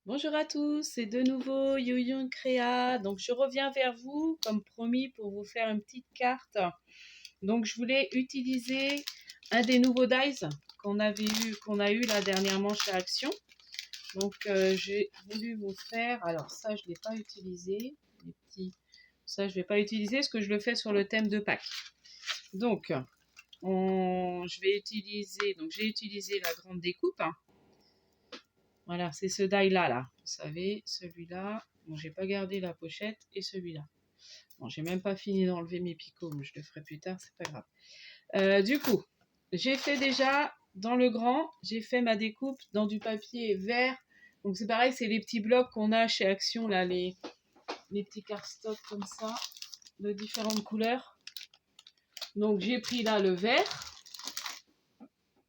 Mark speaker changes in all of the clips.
Speaker 1: Bonjour à tous, c'est de nouveau Youyun Créa. Donc je reviens vers vous comme promis pour vous faire une petite carte. Donc je voulais utiliser un des nouveaux dies qu'on a eu là dernièrement chez Action. Donc j'ai voulu vous faire. Alors ça je l'ai pas utilisé, les petits. Ça je vais pas utiliser parce que je le fais sur le thème de Pâques. Donc je vais utiliser. Donc j'ai utilisé la grande découpe. Voilà, c'est ce die-là, là. Vous savez, celui-là. Bon, j'ai pas gardé la pochette et celui-là. Bon, j'ai même pas fini d'enlever mes picots, mais je le ferai plus tard, c'est pas grave. Du coup, j'ai fait déjà, dans le grand, j'ai fait ma découpe dans du papier vert. Donc c'est pareil, c'est les petits blocs qu'on a chez Action, là, les petits cardstock comme ça, de différentes couleurs. Donc j'ai pris là le vert.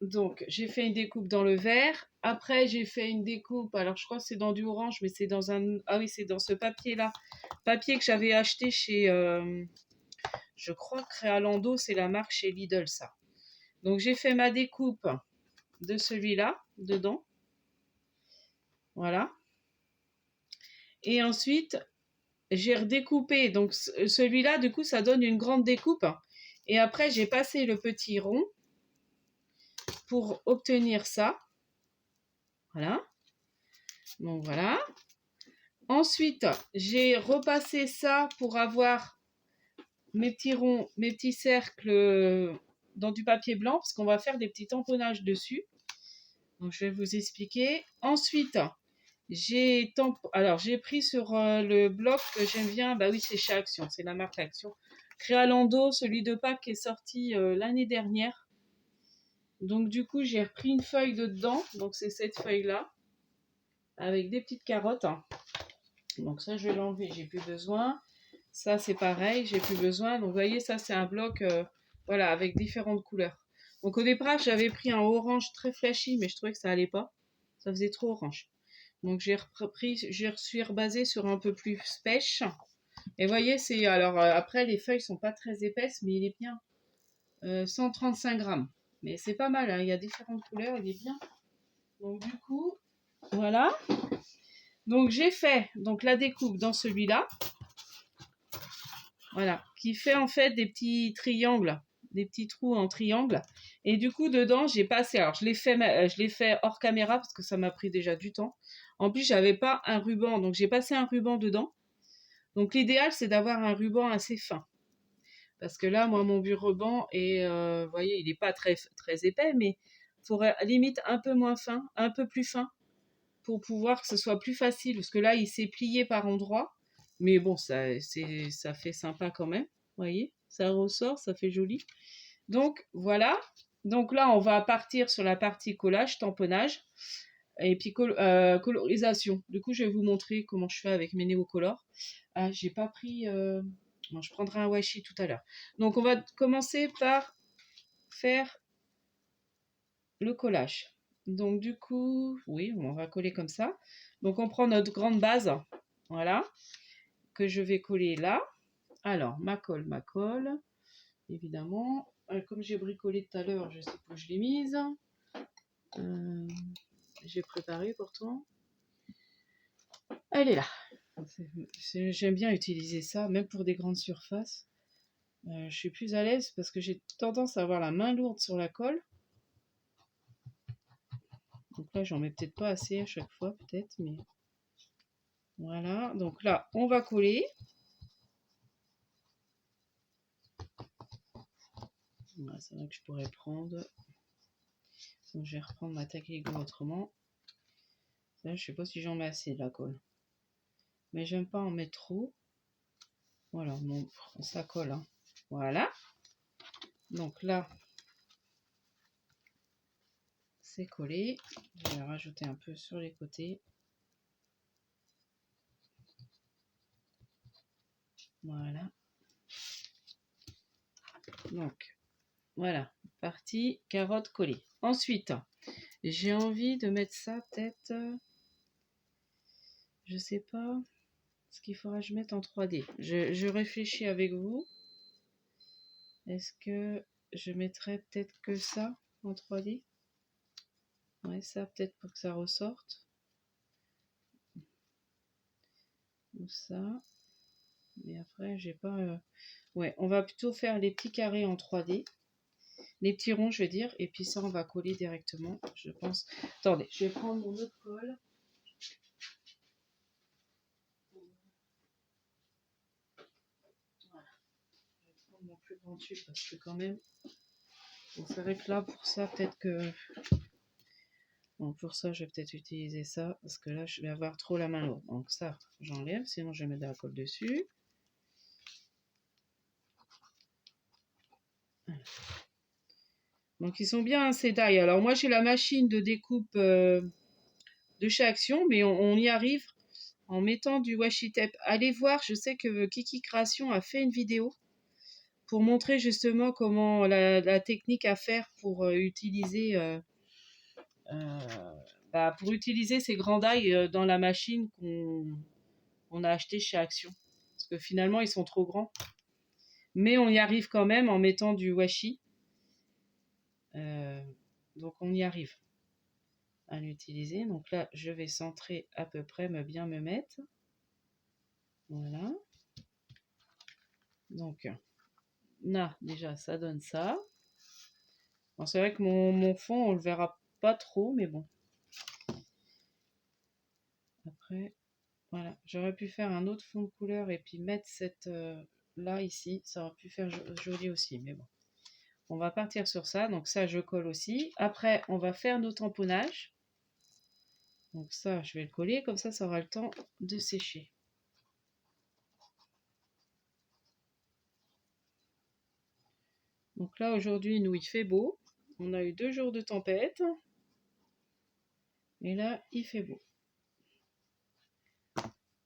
Speaker 1: Donc, j'ai fait une découpe dans le vert. Après, j'ai fait une découpe. Alors, je crois que c'est dans du orange, mais c'est dans un. Ah oui, c'est dans ce papier-là. Papier que j'avais acheté chez. Je crois que Créalando, c'est la marque chez Lidl, ça. Donc, j'ai fait ma découpe de celui-là, dedans. Voilà. Et ensuite, j'ai redécoupé. Donc, celui-là, du coup, ça donne une grande découpe. Et après, j'ai passé le petit rond pour obtenir ça. Voilà. Donc, voilà. Ensuite, j'ai repassé ça pour avoir mes petits ronds, mes petits cercles dans du papier blanc, parce qu'on va faire des petits tamponnages dessus. Donc, je vais vous expliquer. Ensuite, alors j'ai pris sur le bloc que j'aime bien. Bah oui, c'est chez Action, c'est la marque Action. Créalando, celui de Pâques est sorti l'année dernière. Donc, du coup, j'ai repris une feuille de dedans. Donc, c'est cette feuille-là, avec des petites carottes. Donc, ça, je vais l'enlever, j'ai plus besoin. Ça, c'est pareil, j'ai plus besoin. Donc, vous voyez, ça, c'est un bloc voilà, avec différentes couleurs. Donc, au départ, j'avais pris un orange très flashy, mais je trouvais que ça allait pas. Ça faisait trop orange. Donc, je suis rebasée sur un peu plus pêche. Et vous voyez, c'est. Alors, après, les feuilles sont pas très épaisses, mais il est bien. 135 grammes. Mais c'est pas mal, hein, il y a différentes couleurs, il est bien. Donc, du coup, voilà. Donc, j'ai fait donc, la découpe dans celui-là. Voilà, qui fait en fait des petits triangles, des petits trous en triangle. Et du coup, dedans, j'ai passé. Alors, je l'ai fait hors caméra parce que ça m'a pris déjà du temps. En plus, j'avais pas un ruban, donc j'ai passé un ruban dedans. Donc, l'idéal, c'est d'avoir un ruban assez fin. Parce que là, moi, mon ruban est, vous voyez, il n'est pas très, très épais, mais il faudrait limite un peu moins fin, un peu plus fin, pour pouvoir que ce soit plus facile. Parce que là, il s'est plié par endroits. Mais bon, ça fait sympa quand même. Vous voyez, ça ressort, ça fait joli. Donc, voilà. Donc là, on va partir sur la partie collage, tamponnage et puis colorisation. Du coup, je vais vous montrer comment je fais avec mes néocolores. Ah, j'ai pas pris... Bon, je prendrai un washi tout à l'heure. Donc, on va commencer par faire le collage. Donc, du coup, oui, on va coller comme ça. Donc, on prend notre grande base. Voilà, que je vais coller là. Alors, ma colle, évidemment. Comme j'ai bricolé tout à l'heure, je sais pas où je l'ai mise. Euh, j'ai préparé pourtant. Elle est là. J'aime bien utiliser ça, même pour des grandes surfaces. Je suis plus à l'aise parce que j'ai tendance à avoir la main lourde sur la colle. Donc là, j'en mets peut-être pas assez à chaque fois, peut-être, mais voilà. Donc là, on va coller. Voilà, c'est vrai que je pourrais prendre. Donc, je vais reprendre ma taquigo autrement. Là, je sais pas si j'en mets assez de la colle. Mais j'aime pas en mettre trop. Voilà, bon, ça colle. Hein. Voilà. Donc là, c'est collé. Je vais rajouter un peu sur les côtés. Voilà. Donc, voilà. Partie carotte collée. Ensuite, j'ai envie de mettre ça peut-être, je sais pas, ce qu'il faudra que je mette en 3D. Je réfléchis avec vous. Est-ce que je mettrais peut-être que ça en 3D? Ouais, ça peut-être pour que ça ressorte. tout ça. Mais après, j'ai pas... Ouais, on va plutôt faire les petits carrés en 3D. Les petits ronds, je veux dire. Et puis ça, on va coller directement, je pense. Attendez, je vais prendre mon autre colle. Voilà. Je vais prendre mon plus grand tube parce que quand même... Bon, c'est vrai que là, pour ça, peut-être que... Bon, pour ça, je vais peut-être utiliser ça. Parce que là, je vais avoir trop la main lourde. Donc ça, j'enlève. Sinon, je vais mettre de la colle dessus. Voilà. Donc ils sont bien ces die. Alors moi j'ai la machine de découpe de chez Action, mais on y arrive en mettant du washi tape. Allez voir, je sais que Kiki Création a fait une vidéo pour montrer justement comment la technique à faire pour utiliser pour utiliser ces grands die dans la machine qu'on a acheté chez Action. Parce que finalement ils sont trop grands. Mais on y arrive quand même en mettant du washi. Donc on y arrive à l'utiliser. Donc là, je vais centrer à peu près, bien me mettre. Voilà. Donc là, déjà, ça donne ça. Bon, c'est vrai que mon fond, on le verra pas trop, mais bon. Après, voilà. J'aurais pu faire un autre fond de couleur et puis mettre cette là, ici. Ça aurait pu faire joli aussi, mais bon. On va partir sur ça. Donc ça, je colle aussi. Après, on va faire nos tamponnages. Donc ça, je vais le coller. Comme ça aura le temps de sécher. Donc là, aujourd'hui, nous, il fait beau. On a eu 2 jours de tempête. Et là, il fait beau.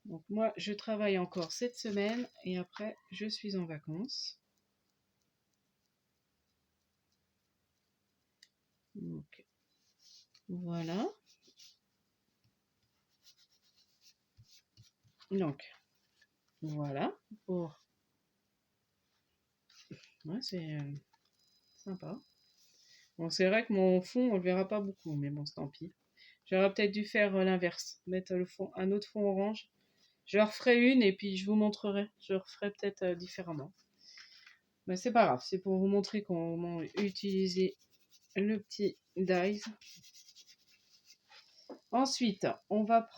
Speaker 1: Donc moi, je travaille encore cette semaine. Et après, je suis en vacances. Donc, voilà. Donc, voilà. Pour... Ouais, c'est sympa. Bon, c'est vrai que mon fond, on le verra pas beaucoup. Mais bon, tant pis. J'aurais peut-être dû faire l'inverse. Mettre le fond, un autre fond orange. Je referai une et puis je vous montrerai. Je referai peut-être différemment. Mais c'est pas grave. C'est pour vous montrer comment utiliser le petit dies. Ensuite, on va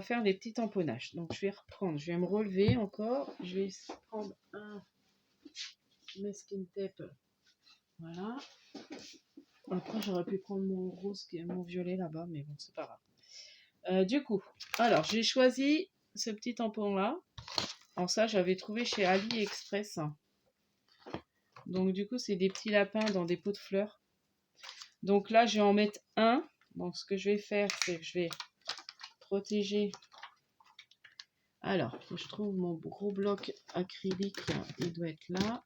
Speaker 1: faire les petits tamponnages. Donc je vais reprendre, je vais me relever encore. Je vais prendre un masking tape. Voilà. Après, j'aurais pu prendre mon rose, mon violet là-bas, mais bon, c'est pas grave. Du coup, alors j'ai choisi ce petit tampon là. Alors ça, j'avais trouvé chez AliExpress. Donc du coup, c'est des petits lapins dans des pots de fleurs. Donc là, je vais en mettre un. Donc ce que je vais faire, c'est que je vais protéger. Alors, je trouve mon gros bloc acrylique, il doit être là.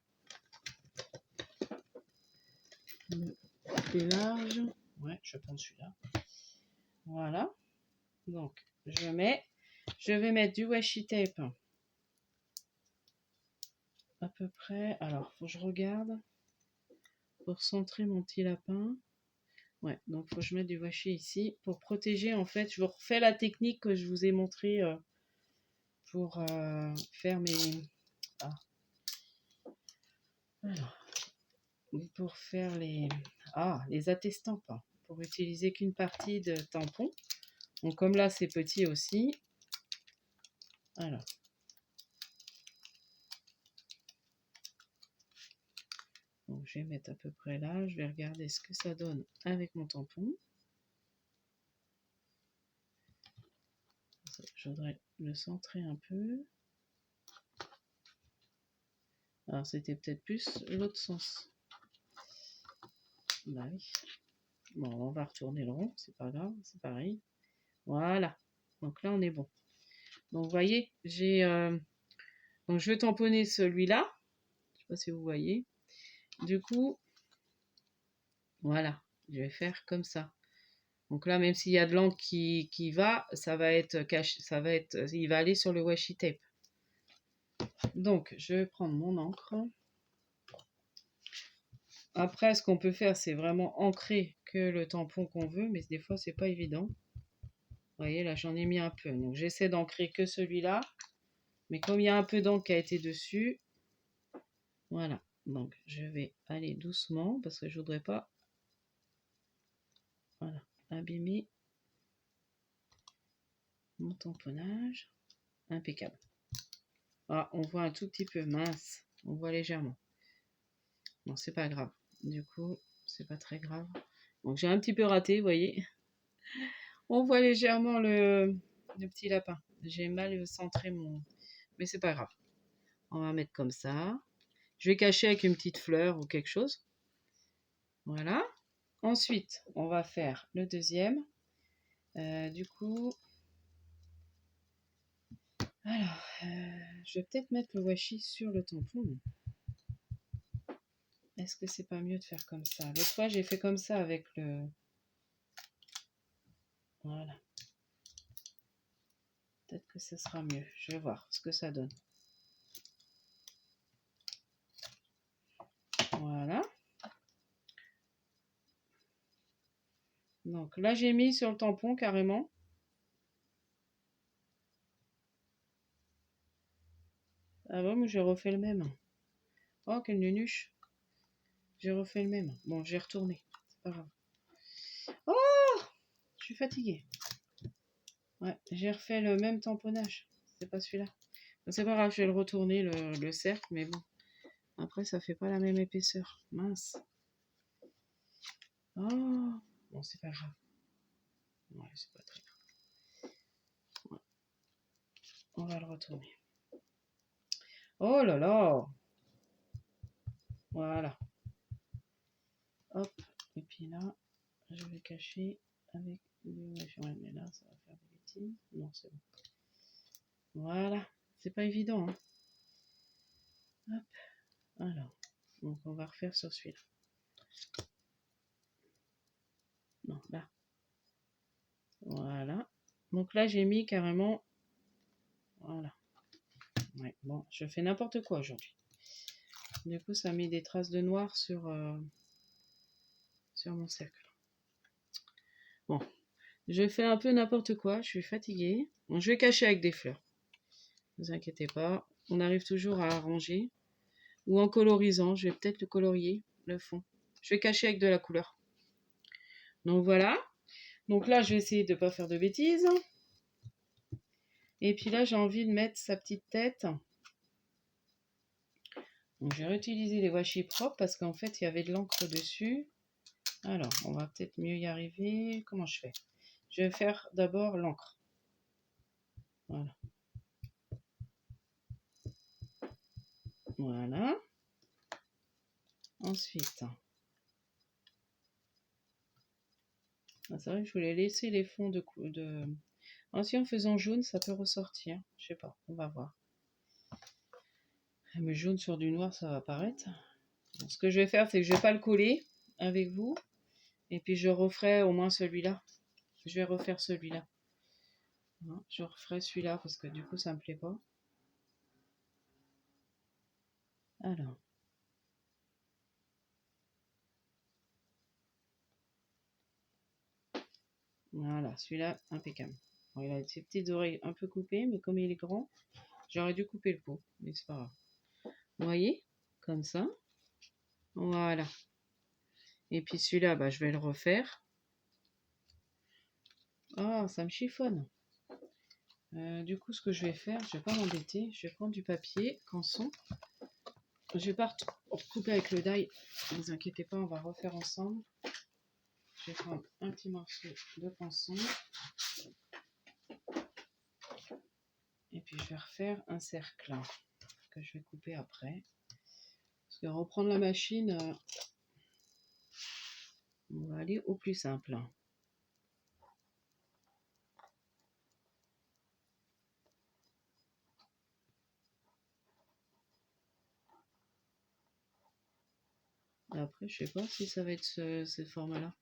Speaker 1: Le plus large. Ouais, je prends celui-là. Voilà. Donc, je vais mettre du washi tape. À peu près. Alors, faut que je regarde. Pour centrer mon petit lapin. Ouais, donc faut que je mette du washi ici. Pour protéger, en fait, je vous refais la technique que je vous ai montrée pour faire mes... Ah. Alors, pour faire les attestants, pas. Pour utiliser qu'une partie de tampon. Donc comme là c'est petit aussi. Alors. Donc je vais mettre à peu près là. Je vais regarder ce que ça donne avec mon tampon. Je voudrais le centrer un peu. Alors c'était peut-être plus l'autre sens. Bah oui. Bon, on va retourner le rond, c'est pas grave, c'est pareil. Voilà. Donc là on est bon. Donc vous voyez, donc je vais tamponner celui-là. Je sais pas si vous voyez. Du coup, voilà, je vais faire comme ça. Donc là, même s'il y a de l'encre qui va, ça va être caché, il va aller sur le washi tape. Donc, je vais prendre mon encre. Après, ce qu'on peut faire, c'est vraiment ancrer que le tampon qu'on veut, mais des fois, c'est pas évident. Vous voyez, là, j'en ai mis un peu. Donc, j'essaie d'ancrer que celui-là. Mais comme il y a un peu d'encre qui a été dessus, voilà. Donc je vais aller doucement parce que je voudrais pas, voilà, abîmer mon tamponnage. Impeccable. Ah, on voit un tout petit peu, mince. On voit légèrement. Bon, c'est pas grave. Du coup, c'est pas très grave. Donc j'ai un petit peu raté, vous voyez. On voit légèrement le petit lapin. J'ai mal centré mon... Mais c'est pas grave. On va mettre comme ça. Je vais cacher avec une petite fleur ou quelque chose. Voilà. Ensuite, on va faire le deuxième. Du coup... Alors, je vais peut-être mettre le washi sur le tampon. Est-ce que c'est pas mieux de faire comme ça? L'autre fois, j'ai fait comme ça avec le... Voilà. Peut-être que ce sera mieux. Je vais voir ce que ça donne. Voilà. Donc là, j'ai mis sur le tampon carrément. Ah bon, mais j'ai refait le même. Oh, quelle nunuche. J'ai refait le même. Bon, j'ai retourné. C'est pas grave. Oh, je suis fatiguée. Ouais, j'ai refait le même tamponnage. C'est pas celui-là. C'est pas grave, je vais le retourner, le cercle, mais bon. Après, ça fait pas la même épaisseur. Mince. Oh, bon, c'est pas grave. Ouais, c'est pas très grave. Ouais. On va le retourner. Oh là là. Voilà. Hop. Et puis là, je vais cacher avec le... Ouais, mais là, ça va faire des bêtises. Non, c'est bon. Voilà. C'est pas évident, hein. Hop. Alors. Donc, on va refaire sur celui-là. Non, là. Voilà. Donc là, j'ai mis carrément... Voilà. Ouais, bon, je fais n'importe quoi aujourd'hui. Du coup, ça a mis des traces de noir sur mon cercle. Bon, je fais un peu n'importe quoi, je suis fatiguée. Bon, je vais cacher avec des fleurs. Ne vous inquiétez pas, on arrive toujours à arranger. Ou en colorisant, je vais peut-être le colorier, le fond. Je vais cacher avec de la couleur. Donc voilà. Donc là, je vais essayer de ne pas faire de bêtises. Et puis là, j'ai envie de mettre sa petite tête. Donc j'ai réutilisé les washi propres parce qu'en fait, il y avait de l'encre dessus. Alors, on va peut-être mieux y arriver. Comment je fais? Je vais faire d'abord l'encre. Voilà. Voilà. Ensuite, c'est vrai que je voulais laisser les fonds de... Ensuite, en faisant jaune, ça peut ressortir. Je sais pas, on va voir. Mais jaune sur du noir, ça va apparaître. Donc, ce que je vais faire, c'est que je vais pas le coller avec vous. Et puis, je referai au moins celui-là. Je vais refaire celui-là. Je referai celui-là parce que du coup, ça me plaît pas. Alors. Voilà, celui-là, impeccable. Bon, il a ses petites oreilles un peu coupées, mais comme il est grand, j'aurais dû couper le pot. Mais c'est pas grave. Vous voyez? Comme ça. Voilà. Et puis celui-là, bah, je vais le refaire. Ah, ça me chiffonne. Du coup, ce que je vais faire, je vais pas m'embêter. Je vais prendre du papier canson. Je vais pas recouper avec le die. Ne vous inquiétez pas, on va refaire ensemble. Je vais prendre un petit morceau de canson. Et puis je vais refaire un cercle que je vais couper après. Parce que reprendre la machine, on va aller au plus simple. Et après, je sais pas si ça va être cette forme-là.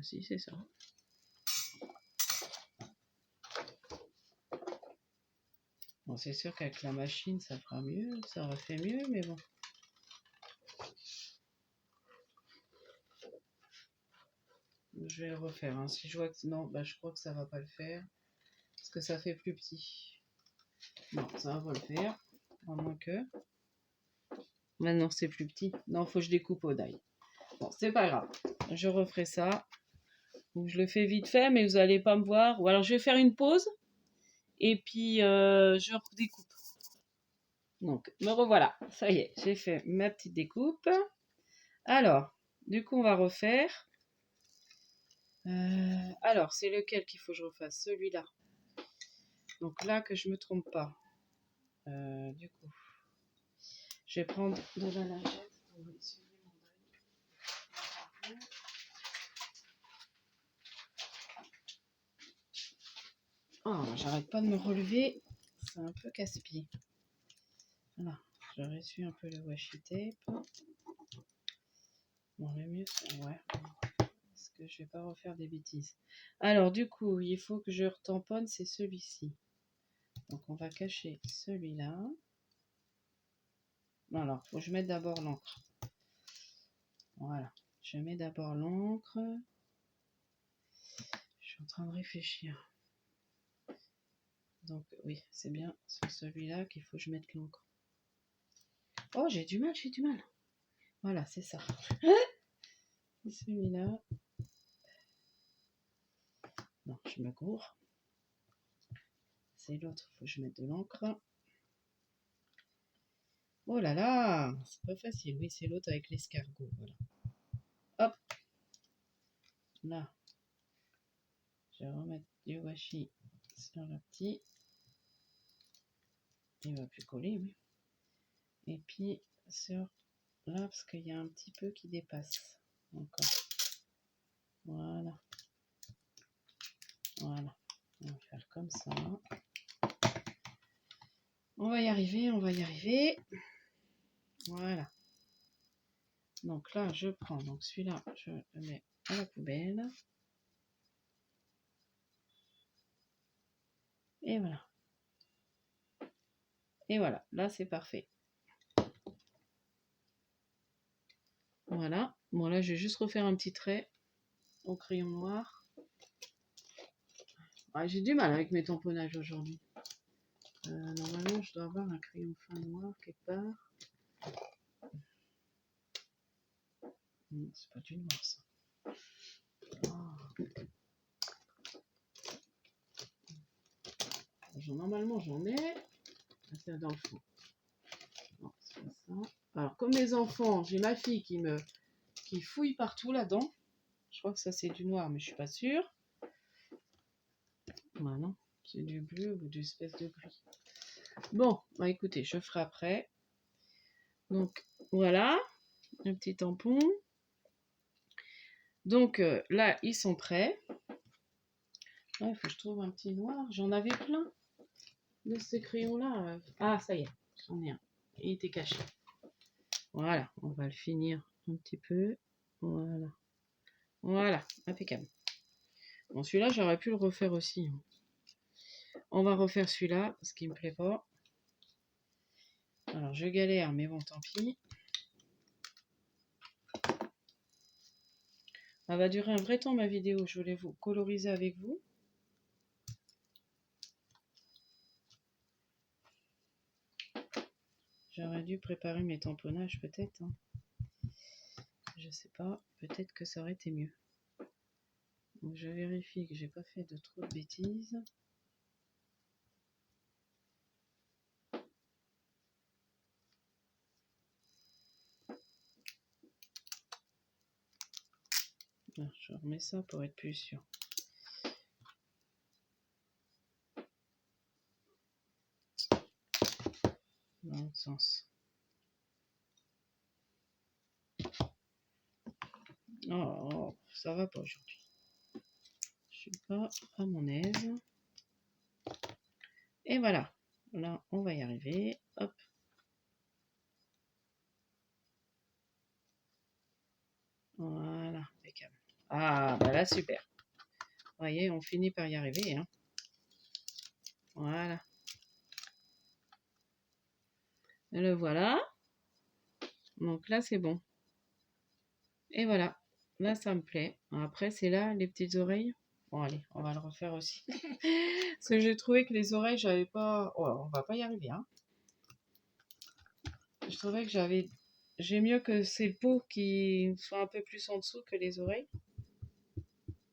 Speaker 1: Si, c'est ça. Bon, c'est sûr qu'avec la machine, ça fera mieux, ça aurait fait mieux, mais bon. Je vais le refaire. Hein. Si je vois que non, bah, je crois que ça va pas le faire. Parce que ça fait plus petit. Non, ça va le faire. À moins que... Maintenant, c'est plus petit. Non, faut que je découpe au die. Bon, c'est pas grave. Je referai ça. Donc, je le fais vite fait, mais vous allez pas me voir. Ou alors, je vais faire une pause. Et puis, je redécoupe. Donc, me revoilà. Ça y est, j'ai fait ma petite découpe. Alors, du coup, on va refaire. Alors, c'est lequel qu'il faut que je refasse? Celui-là. Donc là, que je me trompe pas. Du coup, je vais prendre de la lingette pour essuyer mon œil. Oh, j'arrête pas de me relever. C'est un peu casse-pied. Voilà, je ressuie un peu le washi tape. Bon, le mieux, c'est... Ouais. Parce que je vais pas refaire des bêtises. Alors, du coup, il faut que je retamponne, c'est celui-ci. Donc, on va cacher celui-là. Non, alors, faut que je mette d'abord l'encre. Voilà. Je mets d'abord l'encre. Je suis en train de réfléchir. Donc, oui, c'est bien sur celui-là qu'il faut que je mette l'encre. Oh, j'ai du mal. Voilà, c'est ça. Celui-là. Non, je me gourre. C'est l'autre, il faut que je mette de l'encre. Oh là là, c'est pas facile. Oui, c'est l'autre avec l'escargot. Voilà. Hop. Là. Je vais remettre du washi sur le petit. Il va plus coller, oui. Et puis sur là, parce qu'il y a un petit peu qui dépasse. Encore. Voilà. Voilà. On va faire comme ça. On va y arriver. Voilà. Donc là, je prends. Donc celui-là, je le mets à la poubelle. Et voilà. Et voilà. Là, c'est parfait. Voilà. Bon, là, je vais juste refaire un petit trait au crayon noir. Ouais, j'ai du mal avec mes tamponnages aujourd'hui. Normalement, je dois avoir un crayon fin noir quelque part. Non, c'est pas du noir, ça. Oh. Normalement, j'en ai. C'est dans le fond. Non, c'est pas ça. Alors, comme mes enfants, j'ai ma fille qui fouille partout là-dedans. Je crois que ça, c'est du noir, mais je suis pas sûre. Voilà, c'est du bleu ou d'une espèce de gris. Bon, bah écoutez, je ferai après. Donc, voilà, un petit tampon. Donc, là, ils sont prêts. Il faut que je trouve un petit noir. J'en avais plein de ces crayons-là. Ah, ça y est, j'en ai un. Il était caché. Voilà, on va le finir un petit peu. Voilà. Voilà, impeccable. Bon, celui-là, j'aurais pu le refaire aussi. On va refaire celui-là, parce qu'il me plaît pas. Alors, je galère, mais bon, tant pis. Ça va durer un vrai temps, ma vidéo. Je voulais vous coloriser avec vous. J'aurais dû préparer mes tamponnages, peut-être. Hein. Je sais pas. Peut-être que ça aurait été mieux. Donc, je vérifie que j'ai pas fait de trop de bêtises. Alors, je remets ça pour être plus sûr. Dans l'autre sens. Oh, ça va pas aujourd'hui. Je suis pas à mon aise. Et voilà. Là, on va y arriver. Hop. Voilà, impeccable. Ah, bah là, super. Vous voyez, on finit par y arriver. Hein. Voilà. Et le voilà. Donc là, c'est bon. Et voilà. Là, ça me plaît. Après, c'est là, les petites oreilles. Bon, allez, on va le refaire aussi. Parce que j'ai trouvé que les oreilles, j'avais pas... Oh, on va pas y arriver, hein. Je trouvais que j'ai mieux que ces peaux qui sont un peu plus en dessous que les oreilles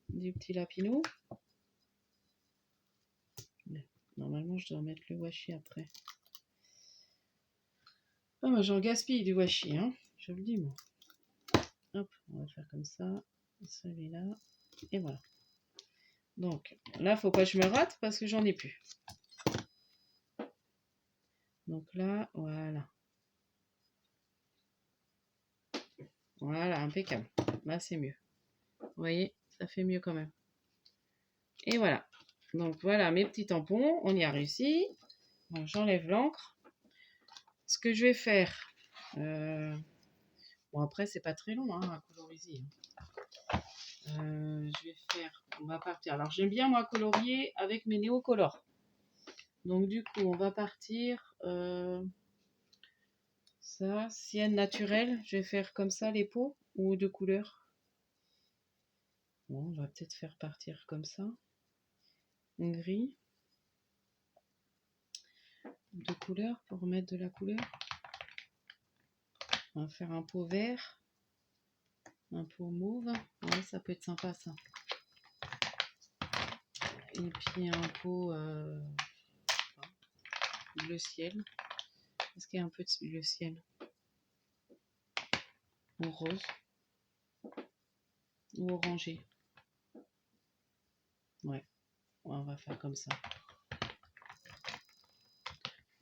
Speaker 1: du petit lapinou. Normalement, je dois mettre le washi après. Ah, moi, j'en gaspille du washi, hein. Je vous le dis, moi. Hop, on va faire comme ça. Celui-là. Et voilà. Donc, là, faut pas que je me rate parce que j'en ai plus. Donc là, voilà. Voilà, impeccable. Là, c'est mieux. Vous voyez, ça fait mieux quand même. Et voilà. Donc, voilà mes petits tampons. On y a réussi. Donc, j'enlève l'encre. Ce que je vais faire... Bon, après, c'est pas très long hein, à coloriser. Je vais faire... On va partir. Alors, j'aime bien, moi, colorier avec mes néocolores. Donc, du coup, on va partir... ça, sienne naturelle. Je vais faire comme ça les peaux ou de couleur. Bon, on va peut-être faire partir comme ça. Gris. De couleur pour remettre de la couleur. On va faire un pot vert. Un pot mauve. Ouais, ça peut être sympa ça. Et puis un pot bleu ciel. Est-ce qu'il y a un peu de bleu ciel? Ou rose. Ou orangé. Ouais, on va faire comme ça.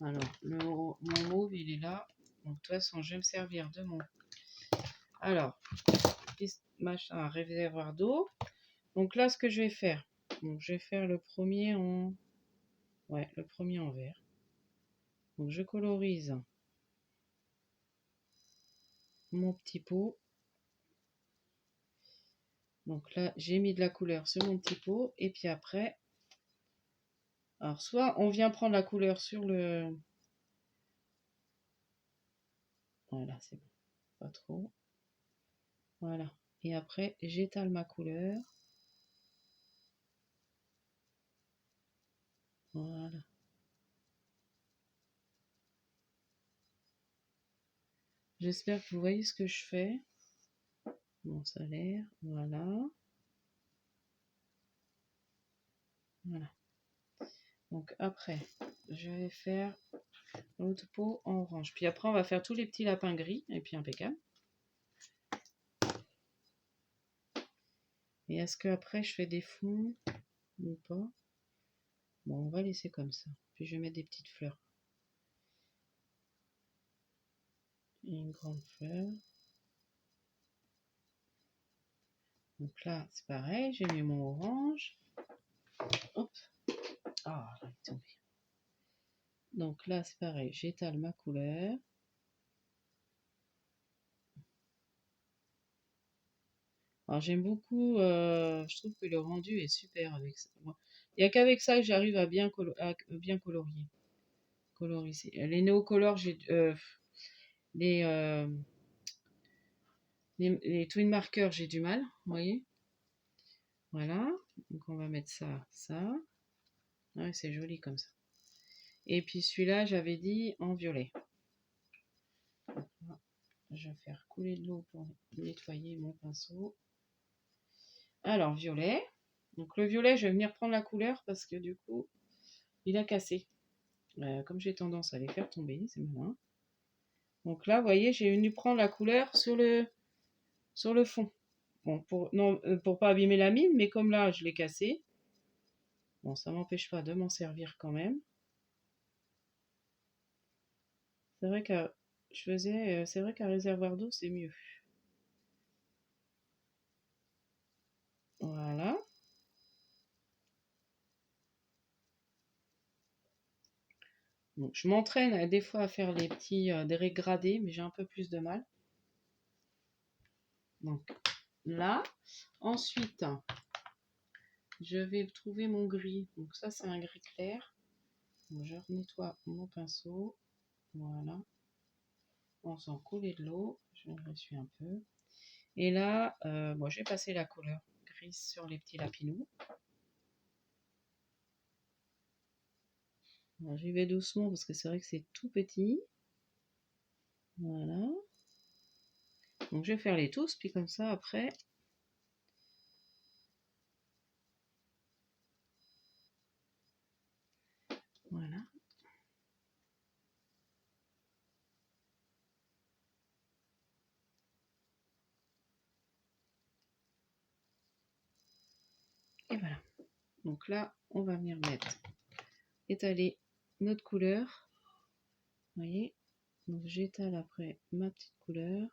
Speaker 1: Alors, mon mauve, il est là. Donc, de toute façon, je vais me servir de mon... Alors, machin, un réservoir d'eau. Donc là, ce que je vais faire, donc, je vais faire le premier en... Ouais, le premier en vert. Donc, je colorise mon petit pot. Donc là, j'ai mis de la couleur sur mon petit pot. Et puis après, alors soit on vient prendre la couleur sur le... Voilà, c'est bon. Pas trop. Voilà. Et après, j'étale ma couleur. Voilà. J'espère que vous voyez ce que je fais. Bon, ça a l'air. Voilà. Voilà. Donc après, je vais faire l'autre pot en orange. Puis après, on va faire tous les petits lapins gris. Et puis impeccable. Et est-ce que après je fais des fonds ou pas? Bon, on va laisser comme ça. Puis je vais mettre des petites fleurs. Et une grande fleur. Donc là, c'est pareil, j'ai mis mon orange. Hop. Ah, elle est tombée. Donc là, c'est pareil, j'étale ma couleur. Alors j'aime beaucoup, je trouve que le rendu est super avec ça. Il n'y a qu'avec ça que j'arrive à bien, bien colorier. Coloriser. Les néocolores, les, euh, les twin markers, j'ai du mal, vous voyez. Voilà, donc on va mettre ça, ça. Ouais, c'est joli comme ça. Et puis celui-là, j'avais dit en violet. Je vais faire couler de l'eau pour nettoyer mon pinceau. Alors, violet. Donc le violet, je vais venir prendre la couleur parce que du coup, il a cassé. Comme j'ai tendance à les faire tomber, c'est malin. Donc là, vous voyez, j'ai venu prendre la couleur sur le fond. Bon, pour pas abîmer la mine, mais comme là, je l'ai cassé. Bon, ça m'empêche pas de m'en servir quand même. C'est vrai qu'un réservoir d'eau, c'est mieux. Voilà. Donc, je m'entraîne des fois à faire les petits dégradés, mais j'ai un peu plus de mal. Donc là, ensuite, je vais trouver mon gris. Donc ça, c'est un gris clair. Donc, je nettoie mon pinceau. Voilà. On sent couler de l'eau. Je l'essuie un peu. Et là, bon, je vais passer la couleur grise sur les petits lapinous. Alors, j'y vais doucement parce que c'est vrai que c'est tout petit. Voilà. Donc je vais faire les tous, puis comme ça après. Voilà. Et voilà. Donc là, on va venir mettre, étaler notre couleur. Vous voyez? Donc j'étale après ma petite couleur.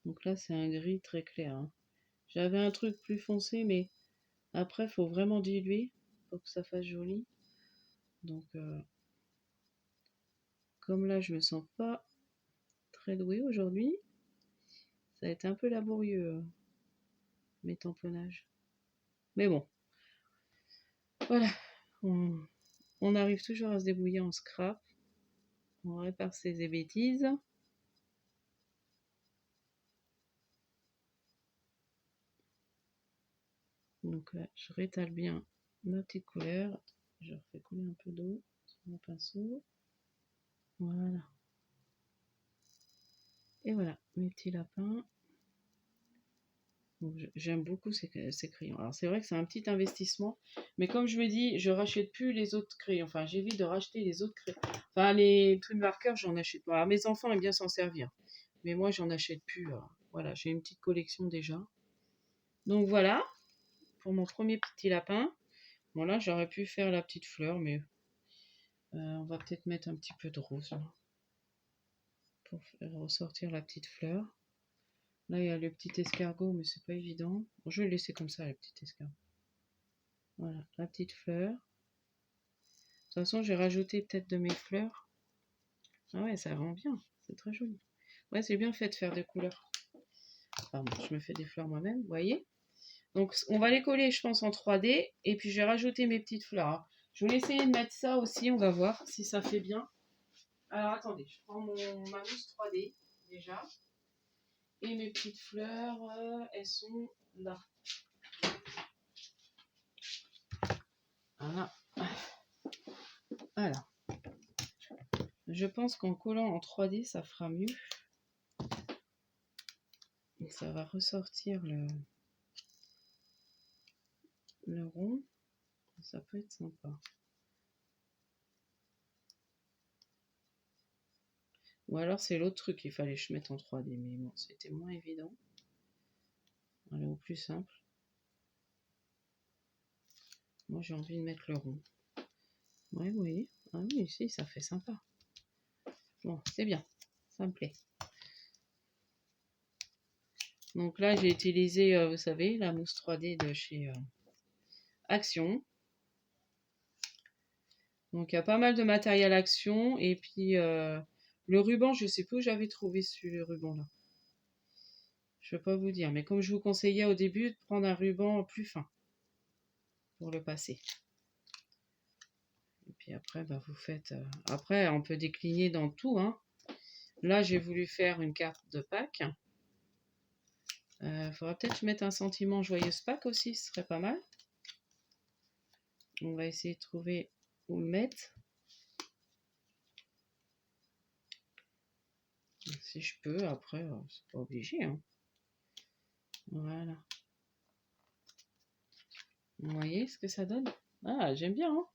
Speaker 1: Donc là, c'est un gris très clair, hein. J'avais un truc plus foncé, mais après, il faut vraiment diluer pour que ça fasse joli. Donc, comme là, je me sens pas très douée aujourd'hui, ça a été un peu laborieux, mes tamponnages. Mais bon, voilà. On arrive toujours à se débrouiller en scrap. On répare ses bêtises. Donc là, je rétale bien ma petite couleur. Je refais couler un peu d'eau sur mon pinceau. Voilà. Et voilà, mes petits lapins. J'aime beaucoup ces crayons. Alors c'est vrai que c'est un petit investissement, mais comme je me dis, je rachète plus les autres crayons. Enfin, j'évite de racheter les autres crayons. Enfin, les trucs marqueurs, j'en achète pas. Alors, mes enfants aiment bien s'en servir, mais moi, j'en achète plus. Voilà, j'ai une petite collection déjà. Donc voilà, pour mon premier petit lapin. Bon là, j'aurais pu faire la petite fleur, mais on va peut-être mettre un petit peu de rose là, pour faire ressortir la petite fleur. Là, il y a le petit escargot, mais c'est pas évident. Bon, je vais le laisser comme ça, le petit escargot. Voilà, la petite fleur. De toute façon, j'ai rajouté peut-être de mes fleurs. Ah ouais, ça rend bien. C'est très joli. Ouais, c'est bien fait de faire des couleurs. Pardon, je me fais des fleurs moi-même, vous voyez. Donc, on va les coller, je pense, en 3D. Et puis, j'ai rajouté mes petites fleurs. Je vais essayer de mettre ça aussi. On va voir si ça fait bien. Alors, attendez. Je prends ma mousse 3D, déjà. Et mes petites fleurs, elles sont là. Voilà. Alors, je pense qu'en collant en 3D, ça fera mieux. Et ça va ressortir le rond. Ça peut être sympa. Ou alors c'est l'autre truc qu'il fallait que je mette en 3D. Mais bon, c'était moins évident. Allez, au plus simple. Moi, j'ai envie de mettre le rond. Ouais, vous voyez. Ah oui, ici, ça fait sympa. Bon, c'est bien. Ça me plaît. Donc là, j'ai utilisé, vous savez, la mousse 3D de chez Action. Donc il y a pas mal de matériel Action. Et puis le ruban, je sais plus où j'avais trouvé ce ruban-là. Je ne vais pas vous dire. Mais comme je vous conseillais au début, de prendre un ruban plus fin pour le passer. Et puis après, bah, vous faites... Après, on peut décliner dans tout, hein. Là, j'ai voulu faire une carte de Pâques. Faudra peut-être que je mette un sentiment joyeuse Pâques aussi, ce serait pas mal. On va essayer de trouver où le mettre. Si je peux, après, c'est pas obligé, hein. Voilà. Vous voyez ce que ça donne? Ah, j'aime bien, hein.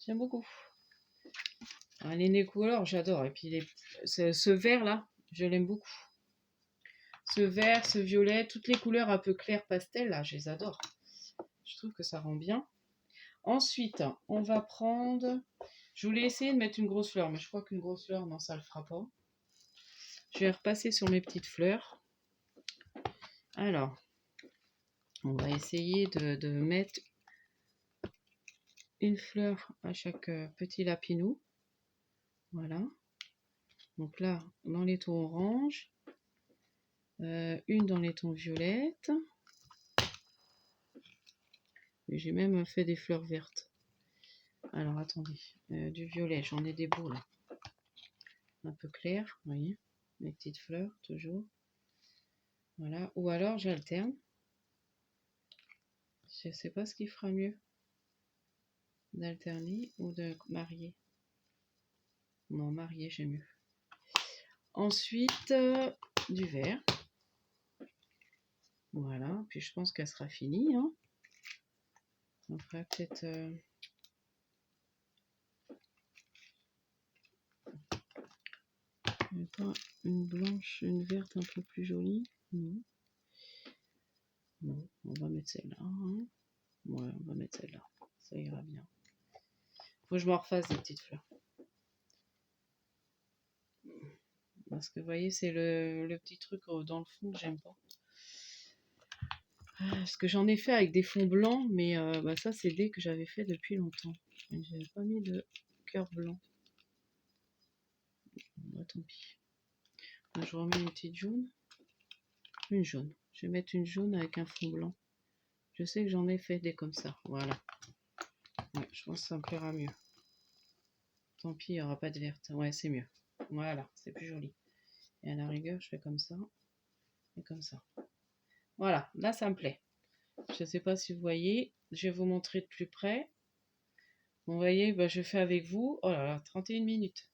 Speaker 1: J'aime beaucoup. Ah, les nécouleurs, j'adore. Et puis ce vert-là, je l'aime beaucoup. Ce vert, ce violet, toutes les couleurs un peu claires pastel, là, je les adore. Je trouve que ça rend bien. Ensuite, on va prendre... Je voulais essayer de mettre une grosse fleur, mais je crois qu'une grosse fleur, non, ça le fera pas. Je vais repasser sur mes petites fleurs. Alors, on va essayer de mettre une fleur à chaque petit lapinou. Voilà. Donc là, dans les tons orange, une dans les tons violettes. J'ai même fait des fleurs vertes. Alors attendez, du violet, j'en ai des beaux là. Un peu clair, vous voyez, mes petites fleurs toujours. Voilà, ou alors j'alterne. Je sais pas ce qui fera mieux, d'alterner ou de marier. Non, marier, j'ai mieux. Ensuite, du vert. Voilà, puis je pense qu'elle sera finie. Hein. On fera peut-être... pas une blanche, une verte un peu plus jolie. Non. Non, on va mettre celle-là. Hein. Ouais, on va mettre celle-là. Ça ira bien. Faut que je m'en refasse des petites fleurs. Parce que vous voyez, c'est le petit truc dans le fond que j'aime pas. Parce que j'en ai fait avec des fonds blancs, mais bah ça c'est des que j'avais fait depuis longtemps. J'avais pas mis de cœur blanc. Bah, tant pis. Là, je remets une petite jaune. Une jaune. Je vais mettre une jaune avec un fond blanc. Je sais que j'en ai fait des comme ça. Voilà. Ouais, je pense que ça me plaira mieux. Tant pis, il n'y aura pas de verte. Ouais, c'est mieux. Voilà, c'est plus joli. Et à la rigueur, je fais comme ça. Et comme ça. Voilà, là ça me plaît. Je ne sais pas si vous voyez. Je vais vous montrer de plus près. Vous voyez, bah, je fais avec vous. Oh là là, 31 minutes.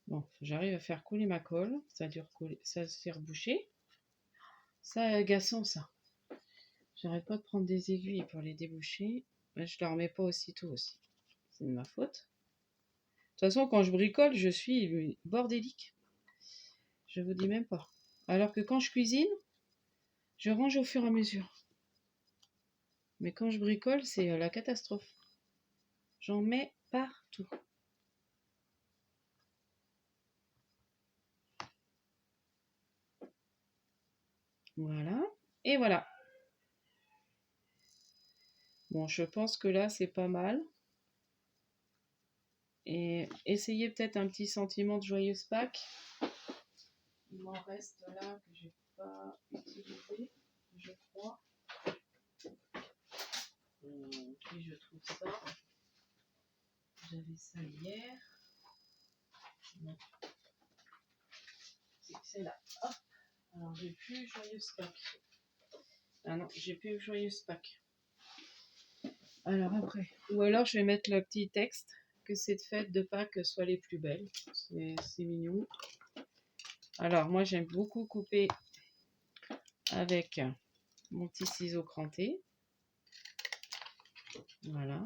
Speaker 1: Bon, j'arrive à faire couler ma colle. Ça dure couler. Ça se fait reboucher. Ça agaçant ça. J'arrête pas de prendre des aiguilles pour les déboucher. Mais je ne la remets pas aussitôt aussi. C'est de ma faute. De toute façon, quand je bricole, je suis bordélique. Je vous dis même pas. Alors que quand je cuisine, je range au fur et à mesure. Mais quand je bricole, c'est la catastrophe. J'en mets partout. Voilà. Et voilà. Bon, je pense que là, c'est pas mal. Et essayez peut-être un petit sentiment de joyeuse Pâques. Il m'en reste là que j'ai pas utilisé, je crois. Puis je trouve ça. J'avais ça hier. Non. C'est là. Hop. Alors j'ai plus joyeuse Pâques. Ah non, j'ai plus joyeuse Pâques. Alors après. Ou alors je vais mettre le petit texte que cette fête de Pâques soit les plus belles. C'est mignon. Alors moi j'aime beaucoup couper avec mon petit ciseau cranté. Voilà.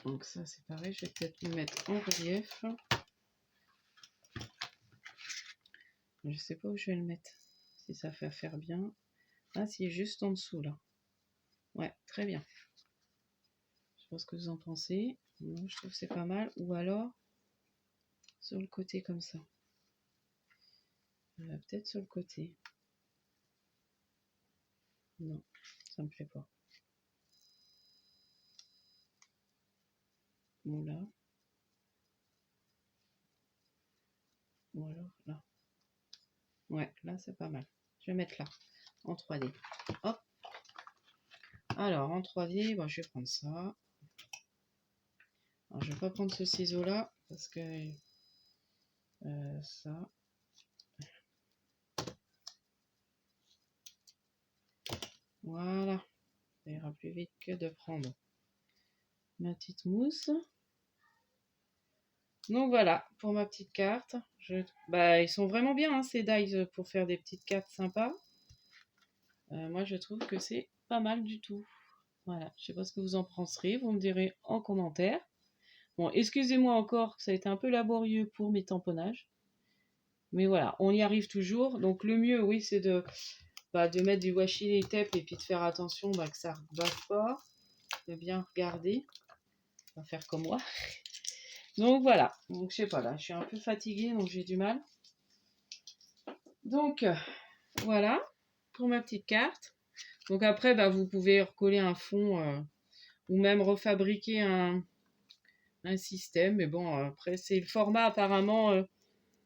Speaker 1: Donc ça c'est pareil, je vais peut-être le mettre en relief. Je sais pas où je vais le mettre. Si ça fait faire bien. Ah si, juste en dessous là. Ouais, très bien. Je sais pas ce que vous en pensez. Moi, je trouve que c'est pas mal. Ou alors sur le côté comme ça. Peut-être sur le côté. Non, ça me plaît pas. Bon là. Ou alors là. Ouais, là c'est pas mal. Je vais mettre là, en 3D. Hop. Alors en 3D, bon, je vais prendre ça. Alors je vais pas prendre ce ciseau là, parce que ça. Voilà. Ça ira plus vite que de prendre ma petite mousse. Donc voilà, pour ma petite carte. Bah, ils sont vraiment bien, hein, ces dies, pour faire des petites cartes sympas. Moi, je trouve que c'est pas mal du tout. Voilà, je sais pas ce que vous en penserez, vous me direz en commentaire. Bon, excusez-moi encore, ça a été un peu laborieux pour mes tamponnages. Mais voilà, on y arrive toujours. Donc le mieux, oui, c'est de mettre du washi tape et puis de faire attention que ça ne rebave pas. De bien regarder. On va faire comme moi. Donc voilà, donc je sais pas, là je suis un peu fatiguée donc j'ai du mal. Donc voilà pour ma petite carte. Donc après vous pouvez recoller un fond ou même refabriquer un système. Mais bon, après c'est le format apparemment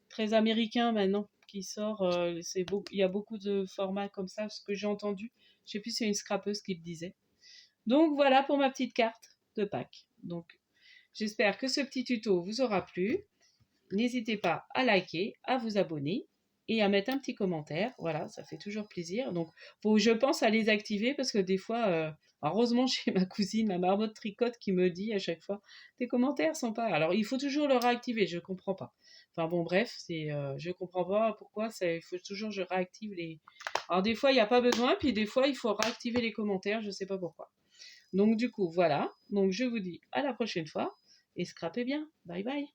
Speaker 1: très américain maintenant qui sort. Il y a beaucoup de formats comme ça, ce que j'ai entendu. Je sais plus si c'est une scrapeuse qui le disait. Donc voilà pour ma petite carte de Pâques. Donc j'espère que ce petit tuto vous aura plu. N'hésitez pas à liker, à vous abonner et à mettre un petit commentaire. Voilà, ça fait toujours plaisir. Donc, je pense à les activer parce que des fois, heureusement, j'ai ma cousine, ma marmotte tricote, qui me dit à chaque fois, tes commentaires sont pas. Alors, il faut toujours le réactiver, je comprends pas. Enfin bon, bref, je comprends pas pourquoi il faut toujours que je réactive les. Alors, des fois, il n'y a pas besoin, puis des fois, il faut réactiver les commentaires, je sais pas pourquoi. Donc, du coup, voilà. Donc, je vous dis à la prochaine fois et scrapez bien. Bye bye.